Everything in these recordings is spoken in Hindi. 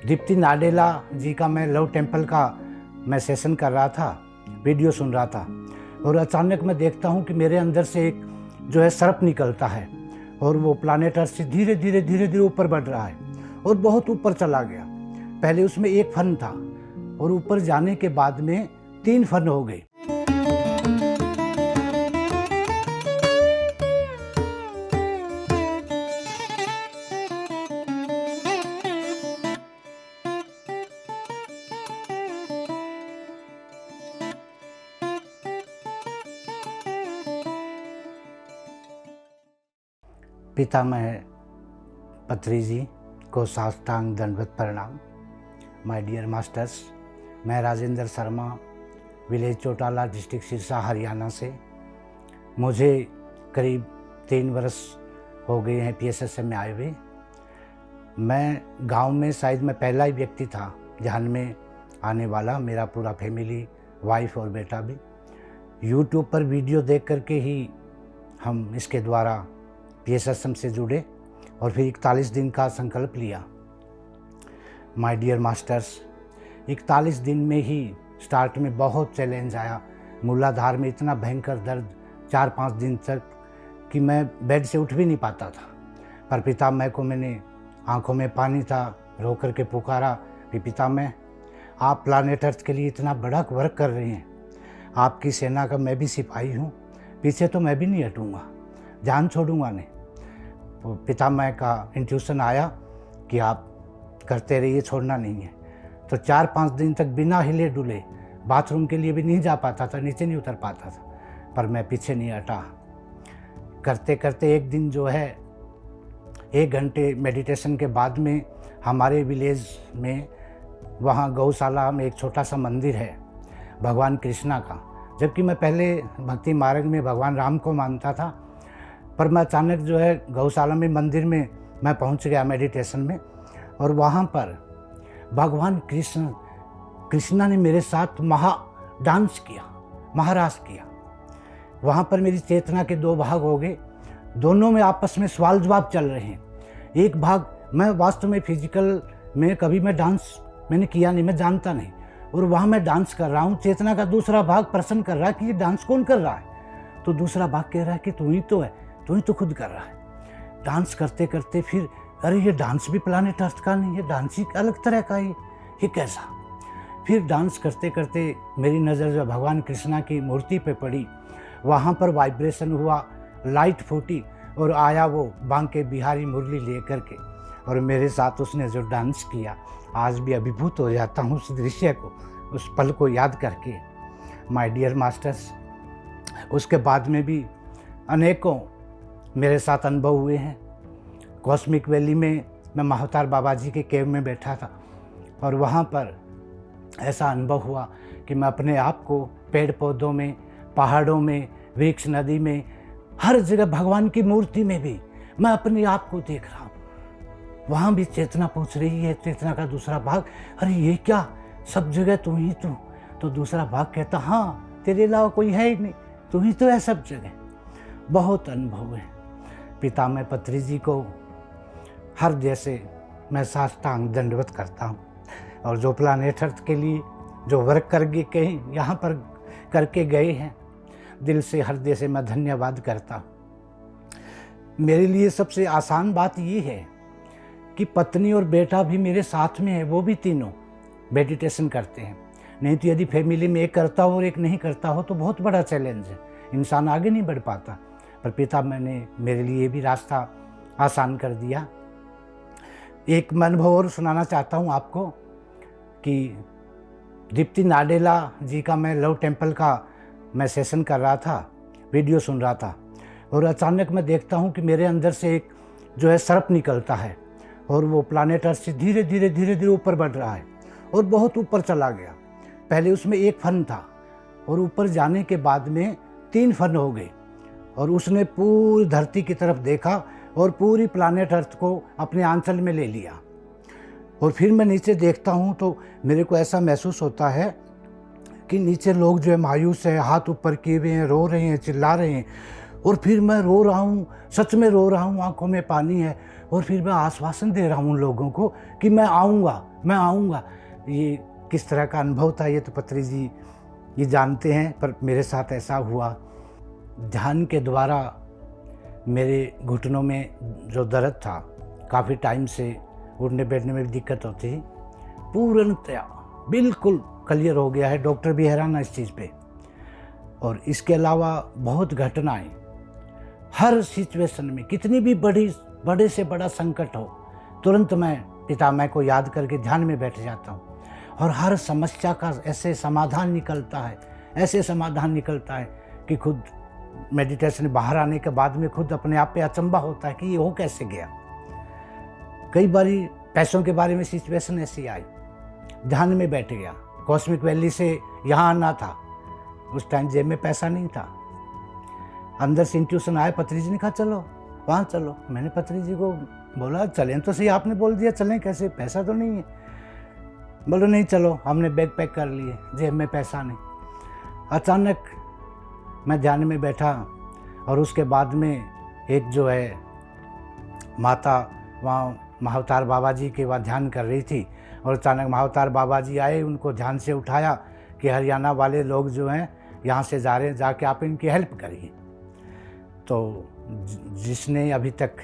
दीप्ति नाडेला जी का मैं लव टेम्पल का मैं सेशन कर रहा था, वीडियो सुन रहा था और अचानक मैं देखता हूँ कि मेरे अंदर से एक जो है सर्प निकलता है और वो प्लानेट अर्थ से धीरे धीरे ऊपर बढ़ रहा है और बहुत ऊपर चला गया। पहले उसमें एक फन था और ऊपर जाने के बाद में 3 फन हो गए। पितामह पत्री जी को साष्टांग दंडवत प्रणाम। माय डियर मास्टर्स, मैं राजेंद्र शर्मा, विलेज चौटाला, डिस्ट्रिक्ट सिरसा, हरियाणा से। मुझे करीब 3 वर्ष हो गए हैं PSSM में आए हुए। मैं गांव में शायद मैं पहला ही व्यक्ति था ध्यान में आने वाला। मेरा पूरा फैमिली, वाइफ और बेटा भी यूट्यूब पर वीडियो देख करके ही हम इसके द्वारा PSSM से जुड़े और फिर 41 दिन का संकल्प लिया। माय डियर मास्टर्स, 41 दिन में ही स्टार्ट में बहुत चैलेंज आया। मूलाधार में इतना भयंकर दर्द 4-5 दिन तक कि मैं बेड से उठ भी नहीं पाता था। पर पितामह को मैंने, आंखों में पानी था, रो कर के पुकारा कि पितामह, आप प्लानेट अर्थ के लिए इतना बड़ा वर्क कर रहे हैं, आपकी सेना का मैं भी सिपाही हूँ, पीछे तो मैं भी नहीं हटूँगा, जान छोड़ूंगा नहीं। तो पितामह का इंट्यूशन आया कि आप करते रहिए, छोड़ना नहीं है। तो 4-5 दिन तक बिना हिले डुले, बाथरूम के लिए भी नहीं जा पाता था, नीचे नहीं उतर पाता था, पर मैं पीछे नहीं हटा। करते करते एक दिन जो है 1 घंटे मेडिटेशन के बाद में हमारे विलेज में, वहाँ गौशाला में एक छोटा सा मंदिर है भगवान कृष्णा का। जबकि मैं पहले भक्ति मार्ग में भगवान राम को मानता था, पर मैं अचानक जो है गौशाला में मंदिर में मैं पहुंच गया मेडिटेशन में और वहाँ पर भगवान कृष्णा ने मेरे साथ डांस किया, महारास किया। वहाँ पर मेरी चेतना के 2 भाग हो गए, दोनों में आपस में सवाल जवाब चल रहे हैं। एक भाग, मैं वास्तव में फिजिकल में कभी मैं डांस मैंने किया नहीं, मैं जानता नहीं, और वहाँ मैं डांस कर रहा हूँ। चेतना का दूसरा भाग प्रश्न कर रहा है कि ये डांस कौन कर रहा है। तो दूसरा भाग कह रहा है कि तू ही तो है, तू ही तो खुद कर रहा है। डांस करते करते फिर अरे ये डांस भी प्लानेट अर्थ का नहीं है, डांस ही अलग तरह का है, ये कैसा। फिर डांस करते करते मेरी नज़र जो भगवान कृष्णा की मूर्ति पे पड़ी, वहाँ पर वाइब्रेशन हुआ, लाइट फूटी और आया वो बांके बिहारी मुरली ले करके और मेरे साथ उसने जो डांस किया, आज भी अभिभूत हो जाता हूँ उस दृश्य को, उस पल को याद करके। माय डियर मास्टर्स, उसके बाद में भी अनेकों मेरे साथ अनुभव हुए हैं। कॉस्मिक वैली में मैं महावतार बाबा जी के केव में बैठा था और वहाँ पर ऐसा अनुभव हुआ कि मैं अपने आप को पेड़ पौधों में, पहाड़ों में, वृक्ष, नदी में, हर जगह भगवान की मूर्ति में भी मैं अपने आप को देख रहा हूँ। वहाँ भी चेतना पूछ रही है, चेतना का दूसरा भाग, अरे ये क्या, सब जगह तू ही तू। तो दूसरा भाग कहता, हाँ तेरे अलावा कोई है ही नहीं, तू ही तो है सब जगह। बहुत अनुभव है। पितामह पत्री जी को हृदय से मैं साष्टांग दंडवत करता हूँ और जो प्लानेट अर्थ के लिए जो वर्क करके कहीं यहाँ पर करके गए हैं, दिल से, हृदय से मैं धन्यवाद करता हूँ। मेरे लिए सबसे आसान बात ये है कि पत्नी और बेटा भी मेरे साथ में है, वो भी तीनों मेडिटेशन करते हैं। नहीं तो यदि फैमिली में एक करता हो और एक नहीं करता हो तो बहुत बड़ा चैलेंज है, इंसान आगे नहीं बढ़ पाता। पर पितामह ने मेरे लिए भी रास्ता आसान कर दिया। एक मैं अनुभव और सुनाना चाहता हूँ आपको कि दीप्ति नाडेला जी का मैं लव टेम्पल का मैं सेशन कर रहा था, वीडियो सुन रहा था और अचानक मैं देखता हूँ कि मेरे अंदर से एक जो है सर्प निकलता है और वो प्लानेट अर्थ से धीरे धीरे ऊपर बढ़ रहा है और बहुत ऊपर चला गया। पहले उसमें एक फन था और ऊपर जाने के बाद में 3 फन हो गए और उसने पूरी धरती की तरफ देखा और पूरी प्लानेट अर्थ को अपने आंचल में ले लिया। और फिर मैं नीचे देखता हूँ तो मेरे को ऐसा महसूस होता है कि नीचे लोग जो है मायूस है, हाथ ऊपर किए हुए हैं, रो रहे हैं, चिल्ला रहे हैं। और फिर मैं रो रहा हूँ, सच में रो रहा हूँ, आंखों में पानी है। और फिर मैं आश्वासन दे रहा हूँ उन लोगों को कि मैं आऊँगा, मैं आऊँगा। ये किस तरह का अनुभव था ये तो पत्री जी ये जानते हैं, पर मेरे साथ ऐसा हुआ। ध्यान के द्वारा मेरे घुटनों में जो दर्द था, काफ़ी टाइम से उठने बैठने में भी दिक्कत होती थी, पूर्णतया बिल्कुल क्लियर हो गया है। डॉक्टर भी हैरान है इस चीज़ पे। और इसके अलावा बहुत घटनाएं, हर सिचुएशन में कितनी भी बड़े से बड़ा संकट हो, तुरंत मैं पितामह को याद करके ध्यान में बैठ जाता हूँ और हर समस्या का ऐसे समाधान निकलता है कि खुद मेडिटेशन बाहर आने के बाद में खुद अपने आप पे अचंभा होता है कि ये हो कैसे गया। कई बारी पैसों के बारे में सिचुएशन ऐसी आई, ध्यान में बैठ गया। कॉस्मिक वैली से यहाँ आना था, उस टाइम जेब में पैसा नहीं था। अंदर से इंट्यूशन आया, पत्री जी ने कहा चलो वहाँ चलो। मैंने पत्री जी को बोला चलें तो सही, आपने बोल दिया चलें कैसे, पैसा तो नहीं है। बोलो नहीं चलो, हमने बैग पैक कर लिए, जेब में पैसा नहीं। अचानक मैं ध्यान में बैठा और उसके बाद में एक जो है माता वहाँ महाअवतार बाबा जी के वहाँ ध्यान कर रही थी और अचानक महाअवतार बाबा जी आए, उनको ध्यान से उठाया कि हरियाणा वाले लोग जो हैं यहाँ से जा रहे हैं, जाके आप इनकी हेल्प करिए। तो जिसने अभी तक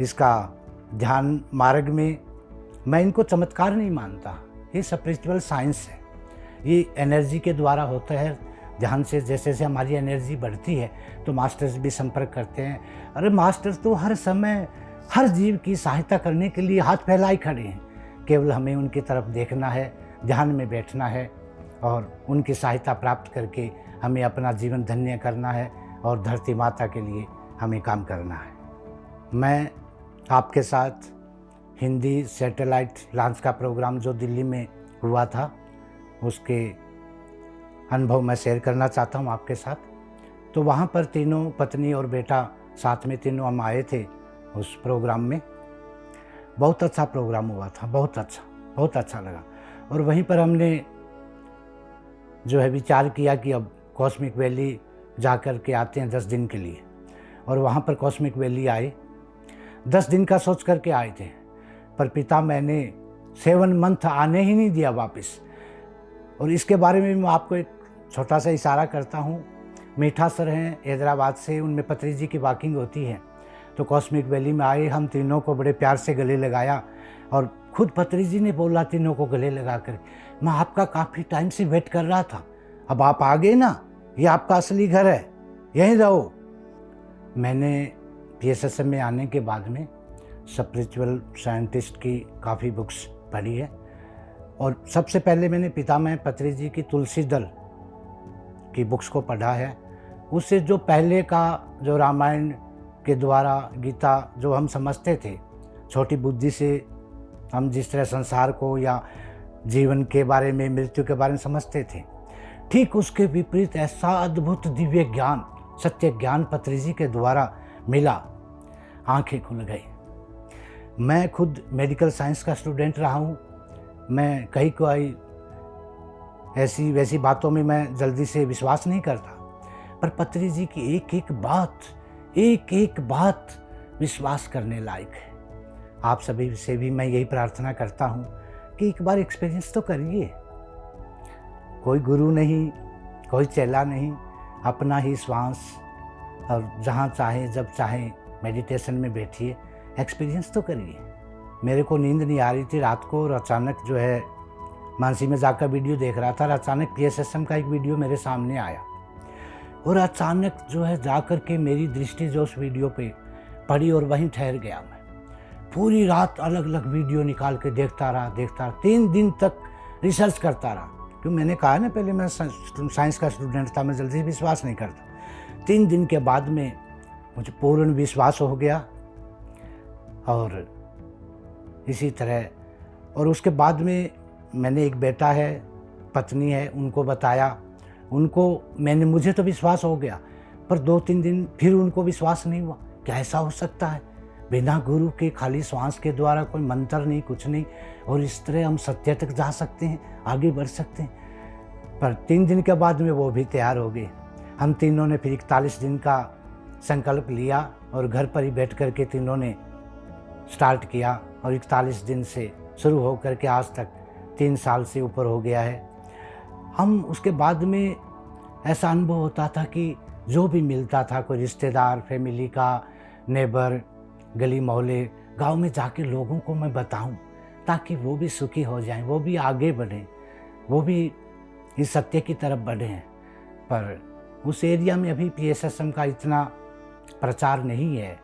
इसका ध्यान मार्ग में, मैं इनको चमत्कार नहीं मानता, ये स्पिरिचुअल साइंस है, ये एनर्जी के द्वारा होता है। ध्यान से जैसे जैसे हमारी एनर्जी बढ़ती है तो मास्टर्स भी संपर्क करते हैं। अरे मास्टर्स तो हर समय हर जीव की सहायता करने के लिए हाथ फैलाए खड़े हैं, केवल हमें उनकी तरफ देखना है, ध्यान में बैठना है और उनकी सहायता प्राप्त करके हमें अपना जीवन धन्य करना है और धरती माता के लिए हमें काम करना है। मैं आपके साथ हिंदी सैटेलाइट लॉन्च का प्रोग्राम जो दिल्ली में हुआ था, उसके अनुभव मैं शेयर करना चाहता हूँ आपके साथ। तो वहाँ पर तीनों, पत्नी और बेटा साथ में तीनों हम आए थे उस प्रोग्राम में। बहुत अच्छा प्रोग्राम हुआ था, बहुत अच्छा लगा। और वहीं पर हमने जो है विचार किया कि अब कॉस्मिक वैली जा कर के आते हैं 10 दिन के लिए। और वहाँ पर कॉस्मिक वैली आए, 10 दिन का सोच करके आए थे, पर पिता मैंने 7 मंथ आने ही नहीं दिया वापस। और इसके बारे में मैं आपको एक छोटा सा इशारा करता हूँ। मीठा सर हैं हैदराबाद से, उनमें पत्री जी की वॉकिंग होती है, तो कॉस्मिक वैली में आए, हम तीनों को बड़े प्यार से गले लगाया और खुद पत्री जी ने बोला तीनों को गले लगा कर, मैं आपका काफ़ी टाइम से वेट कर रहा था, अब आप आ गए ना, ये आपका असली घर है, यहीं रहो। मैंने PSSM में आने के बाद में स्पिरिचुअल साइंटिस्ट की काफ़ी बुक्स पढ़ी है और सबसे पहले मैंने पितामह पत्री जी की तुलसी दल की बुक्स को पढ़ा है। उससे जो पहले का जो रामायण के द्वारा गीता जो हम समझते थे, छोटी बुद्धि से हम जिस तरह संसार को या जीवन के बारे में, मृत्यु के बारे में समझते थे, ठीक उसके विपरीत ऐसा अद्भुत दिव्य ज्ञान, सत्य ज्ञान पत्री जी के द्वारा मिला, आंखें खुल गई। मैं खुद मेडिकल साइंस का स्टूडेंट रहा हूँ, मैं कहीं ऐसी वैसी बातों में मैं जल्दी से विश्वास नहीं करता, पर पत्री जी की एक एक बात विश्वास करने लायक है। आप सभी से भी मैं यही प्रार्थना करता हूँ कि एक बार एक्सपीरियंस तो करिए। कोई गुरु नहीं, कोई चेला नहीं, अपना ही श्वास, और जहाँ चाहे जब चाहे मेडिटेशन में बैठिए, एक्सपीरियंस तो करिए। मेरे को नींद नहीं आ रही थी रात को और अचानक जो है मानसी में जाकर वीडियो देख रहा था और अचानक PSSM का एक वीडियो मेरे सामने आया और अचानक जो है जाकर के मेरी दृष्टि जो उस वीडियो पे पड़ी और वहीं ठहर गया। मैं पूरी रात अलग अलग वीडियो निकाल के देखता रहा। 3 दिन तक रिसर्च करता रहा, क्योंकि मैंने कहा ना पहले मैं साइंस का स्टूडेंट था, मैं जल्दी विश्वास नहीं करता। 3 दिन के बाद में मुझे पूर्ण विश्वास हो गया और इसी तरह। और उसके बाद में मैंने एक बेटा है, पत्नी है, उनको बताया, मुझे तो विश्वास हो गया, पर 2-3 दिन फिर उनको विश्वास नहीं हुआ। क्या ऐसा हो सकता है? बिना गुरु के, खाली श्वास के द्वारा, कोई मंत्र नहीं, कुछ नहीं, और इस तरह हम सत्य तक जा सकते हैं, आगे बढ़ सकते हैं। पर 3 दिन के बाद में वो भी तैयार हो गए। हम तीनों ने फिर 41 दिन का संकल्प लिया और घर पर ही बैठ कर के तीनों ने स्टार्ट किया और 41 दिन से शुरू होकर के आज तक 3 साल से ऊपर हो गया है। हम उसके बाद में ऐसा अनुभव होता था कि जो भी मिलता था, कोई रिश्तेदार, फैमिली का, नेबर, गली मोहल्ले, गांव में जाके लोगों को मैं बताऊं, ताकि वो भी सुखी हो जाएं, वो भी आगे बढ़ें, वो भी इस सत्य की तरफ बढ़ें। पर उस एरिया में अभी PSSM का इतना प्रचार नहीं है।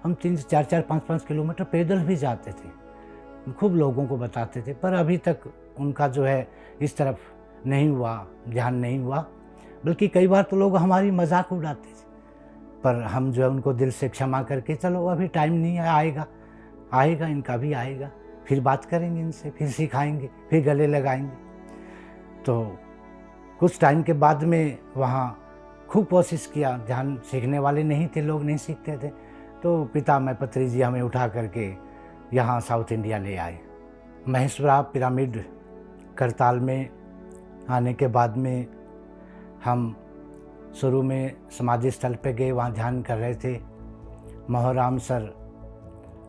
हम 3-4, 5-5 किलोमीटर पैदल भी जाते थे, खूब लोगों को बताते थे, पर अभी तक उनका जो है इस तरफ नहीं हुआ, ध्यान नहीं हुआ। बल्कि कई बार तो लोग हमारी मजाक उड़ाते थे, पर हम जो है उनको दिल से क्षमा करके, चलो अभी टाइम नहीं है, आएगा, इनका भी आएगा, फिर बात करेंगे इनसे, फिर सिखाएंगे, फिर गले लगाएंगे। तो कुछ टाइम के बाद में वहाँ खूब कोशिश किया, ध्यान सीखने वाले नहीं थे, लोग नहीं सीखते थे, तो पिता मैं पत्री जी हमें उठा करके यहाँ साउथ इंडिया ले आए। महेश्वरा पिरामिड करताल में आने के बाद में हम शुरू में समाधि स्थल पे गए, वहाँ ध्यान कर रहे थे। मोहराम सर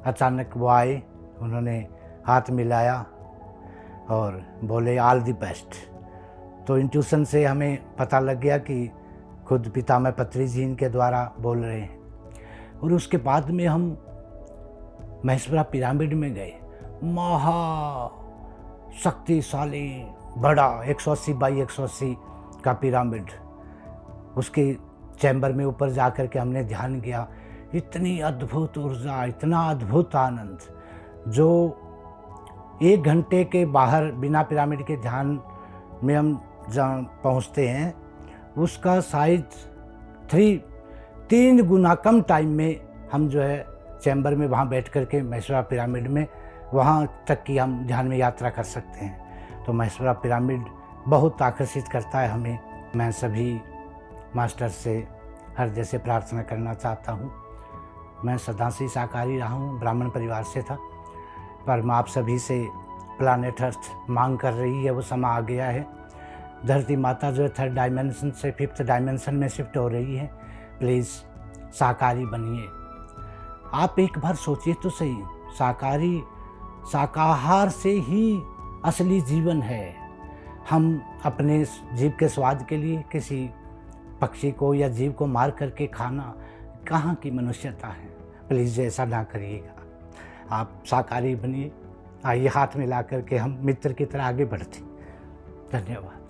अचानक वो आए, उन्होंने हाथ मिलाया और बोले ऑल द बेस्ट। तो इंट्यूशन से हमें पता लग गया कि खुद पितामह पत्री जी इनके द्वारा बोल रहे हैं। और उसके बाद में हम महेश्वरा पिरामिड में गए, महा शक्तिशाली बड़ा 180 बाई 180 का पिरामिड। उसके चैम्बर में ऊपर जा कर के हमने ध्यान किया, इतनी अद्भुत ऊर्जा, इतना अद्भुत आनंद, जो 1 घंटे के बाहर बिना पिरामिड के ध्यान में हम जहाँ पहुँचते हैं, उसका शायद 3 गुना कम टाइम में हम जो है चैम्बर में वहाँ बैठ कर के महेश्वरा पिरामिड में वहाँ तक की हम ध्यान में यात्रा कर सकते हैं। तो महेश्वरा पिरामिड बहुत आकर्षित करता है हमें। मैं सभी मास्टर से हृदय से प्रार्थना करना चाहता हूँ। मैं सदा से शाकाहारी रहा हूँ, ब्राह्मण परिवार से था, पर मैं आप सभी से प्लानेट अर्थ मांग कर रही है, वो समय आ गया है। धरती माता जो है 3rd डायमेंशन से 5th डायमेंशन में शिफ्ट हो रही है। प्लीज़ शाकाहारी बनिए। आप एक बार सोचिए तो सही, शाकाहार से ही असली जीवन है। हम अपने जीव के स्वाद के लिए किसी पक्षी को या जीव को मार करके खाना कहाँ की मनुष्यता है। प्लीज़ ऐसा ना करिएगा, आप शाकाहारी बनिए। आइए हाथ मिला करके हम मित्र की तरह आगे बढ़ते। धन्यवाद।